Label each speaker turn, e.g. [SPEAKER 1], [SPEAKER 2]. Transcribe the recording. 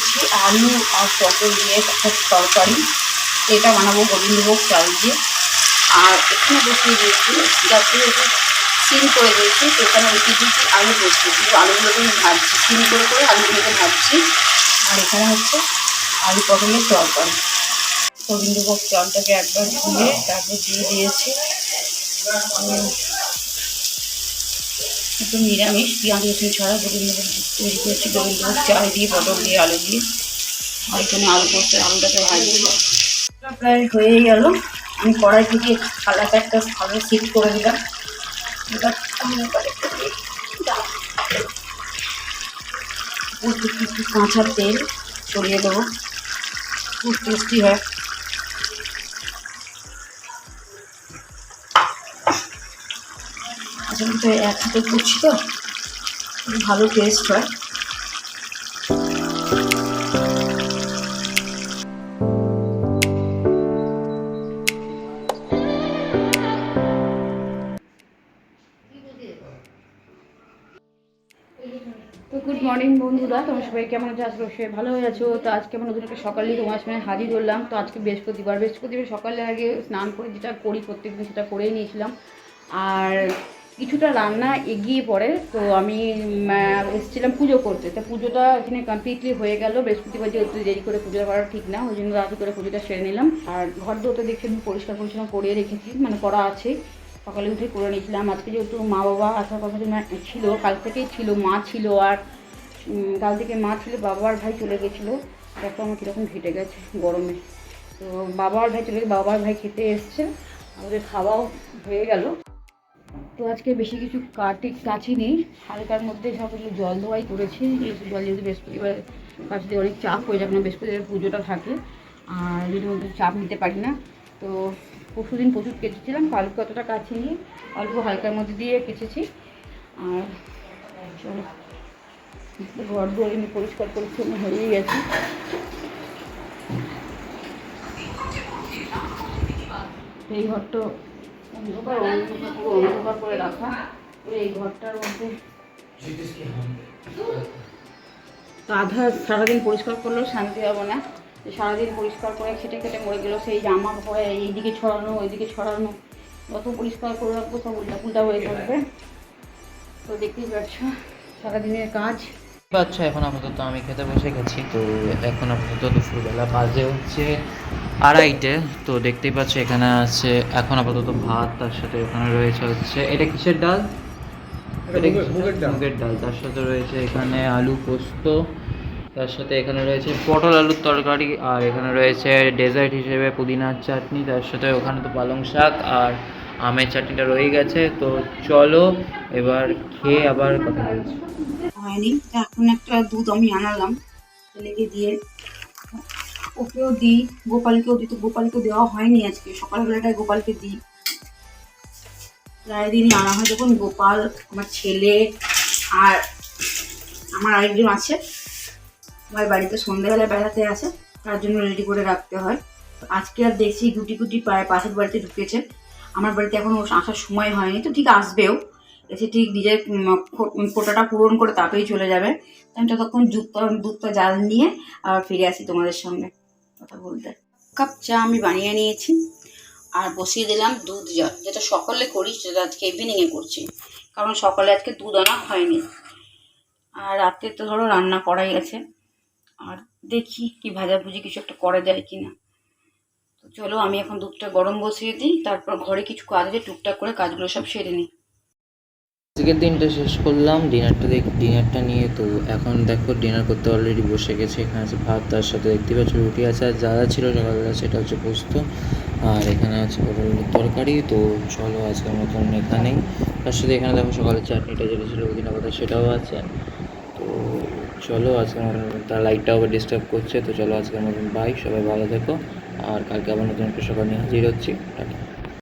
[SPEAKER 1] করছি আলু আর পটল দিয়ে একটা তরকারি। এটা বানাবো গোবিন্দভোগ চাল দিয়ে। আর এখানে বসিয়ে দিয়েছি যাতে সিম করে দিয়েছি, তো এখানে বসিয়ে দিয়েছি আলু বসিয়ে কিন্তু আলুগুলোকে আমি ভাজছি, সিম করে আলুগুলোকে ভাজছি। আর এখানে হচ্ছে আলু পটলের তরকারি। গোবিন্দভোগ চালটাকে একবার ধুয়ে তারপর দিয়ে দিয়েছি। একটু নিরামিষ পেঁয়াজ রসুন ছাড়া গোবিন্দভোগ তৈরি করেছি, গোবিন্দভোগ চাল দিয়ে পটল দিয়ে আলু দিয়ে। আর এখানে আলু করতে আলুটাকে ভাজছি। প্রায় হয়েই গেল। আমি কড়াই থেকে থালাটা একটা ভালো শিফট করে দিলাম। একটু কাঁচা তেল ছড়িয়ে দেবো, খুব টেস্টি হয়। আসলে তো এক হাতে করছি তো ভালো টেস্ট হয়। তো গুড মর্নিং বন্ধুরা, তোমার সবাই কেমন আছো? আজকে সবাই ভালো হয়ে আছো। তো আজকে আমার নতুন একটা সকালেই তোমার সামনে হাজির হলাম। তো আজকে বৃহস্পতিবার সকালে আগে স্নান করে যেটা করি প্রত্যেকদিন সেটা করেই নিয়েছিলাম। আর কিছুটা রান্না এগিয়ে পড়ে, তো আমি এসেছিলাম পুজো করতে। তো পুজোটা এখানে কমপ্লিটলি হয়ে গেল। বৃহস্পতিবার যেহেতু দেরি করে পুজো করা ঠিক না, ওই জন্য রাতে করে পুজোটা সেরে নিলাম। আর ঘর দোতে দেখে আমি পরিষ্কার পরিচ্ছন্ন করে রেখেছি, মানে করা আছে, সকালে উঠে করে নিয়েছিলাম। আজকে যেহেতু মা বাবা আসার কথা ছিল, কাল থেকেই ছিল, মা ছিল। আর কাল থেকে মা ছিল, বাবা আর ভাই চলে গেছিলো। দেখো আমার কীরকম ঘেটে গেছে গরমে। তো বাবা আর ভাই চলে গেছে, বাবা আর ভাই খেতে এসছে, আমাদের খাওয়াও হয়ে গেল। তো আজকে বেশি কিছু কাচিনি, হালকার মধ্যে সব কিছু জল ধোয়াই করেছি। জল যেহেতু বৃহস্পতিবার কাছে দিয়ে অনেক চাপ হয়ে যাবে, না বৃহস্পতিবার পুজোটা থাকে, আর যদি মধ্যে চাপ নিতে পারি না। তো পরশুদিন প্রচুর কেচেছিলাম, কালকে অতটা কাচিনি, অল্প হালকার মধ্যে দিয়ে কেচেছি। আর চলো ঘর দুয়ার এমনি পরিষ্কার পরিচ্ছন্ন হয়েই গেছে। এই ঘরটা অন্ধকার অন্ধকার করে রাখা, এই ঘরটার মধ্যে আধা সারাদিন পরিষ্কার করলেও শান্তি হবে না। সারাদিন পরিষ্কার করে খেটে খেটে মরে গেলো, সেই জামা পরে এইদিকে ছড়ানো ওইদিকে ছড়ানো, যত পরিষ্কার করে রাখবো সব উল্টা হয়ে থাকবে। তো দেখতেই পাচ্ছ সারাদিনের কাজ।
[SPEAKER 2] আচ্ছা, এখন আপাতত আমি খেতে বসে গেছি। তো এখন আপাতত দুপুরবেলা বাজে হচ্ছে 2:30। তো দেখতেই পাচ্ছ এখানে আছে এখন আপাতত ভাত, তার সাথে এখানে রয়েছে হচ্ছে এটা কিসের ডাল, মুগের ডাল, তার সাথে রয়েছে এখানে আলু পোস্ত, তার সাথে এখানে রয়েছে পটল আলুর তরকারি, আর এখানে রয়েছে ডেজার্ট হিসেবে পুদিনার চাটনি, তার সাথে ওখানে তো পালং শাক আর আমের চাটনিটা রয়ে গেছে। তো চলো এবার খেয়ে আবার কথা বলছি।
[SPEAKER 1] হয়নি, এখন একটা দুধ আমি আনালাম ছেলেকে দিয়ে, ওকেও দিই, গোপালকেও দিই। তো গোপালকে দেওয়া হয়নি আজকে, সকালবেলাটায় গোপালকে দিই। প্রায় দিনই আনা হয়, যখন গোপাল, আমার ছেলে আর আমার আরেকজন আছে, আমার বাড়িতে সন্ধ্যাবেলায় বেড়াতে আসে, তার জন্য রেডি করে রাখতে হয়। তো আজকে আর দেখছি গুটি গুটি পাশের বাড়িতে ঢুকেছে, আমার বাড়িতে এখনও আসার সময় হয়নি। তো ঠিক আসবেও, এসে ঠিক নিজের কোটাটা পূরণ করে তারপরেই চলে যাবে। আমি ততক্ষণ দুধটা জাল নিয়ে আবার ফিরে আসি তোমাদের সঙ্গে কথা বলতে। কাপ চা আমি বানিয়ে নিয়েছি আর বসিয়ে দিলাম দুধ জাল, যেটা সকালে করি সেটা আজকে ইভিনিংয়ে করছি, কারণ সকালে আজকে দুধ আনা হয়নি। আর রাতে তো ধরো রান্না করাই আছে, আর দেখি কি ভাজাভুজি কিছু একটা করা যায় কি না। তো চলো আমি এখন দুধটা গরম বসিয়ে দিই, তারপর ঘরে কিছু কাজ আছে, টুকটাক করে কাজগুলো সব সেরে নিই।
[SPEAKER 2] আজকের দিনটা শেষ করলাম ডিনারটা নিয়ে। তো এখন দেখো ডিনার করতে অলরেডি বসে গেছে। এখানে আছে ভাত, তার সাথে দেখতে পাচ্ছ রুটি আছে, আর যা যা ছিল সকালবেলা সেটা হচ্ছে পোস্ত, আর এখানে আছে পটলের তরকারি। তো চলো আজকের মতন এখানেই, তার সাথে এখানে দেখো সকালের চাটনিটা যেটা ছিল পুদিনা পাতা সেটাও আছে। তো চলো আজকের মতন, তার লাইটটাও আবার ডিস্টার্ব করছে। তো চলো আজকের মতন বাই, সবাই ভালো থেকো, আর কালকে আবার নতুন একটা সকাল নিয়ে হাজির হচ্ছি। টাটা।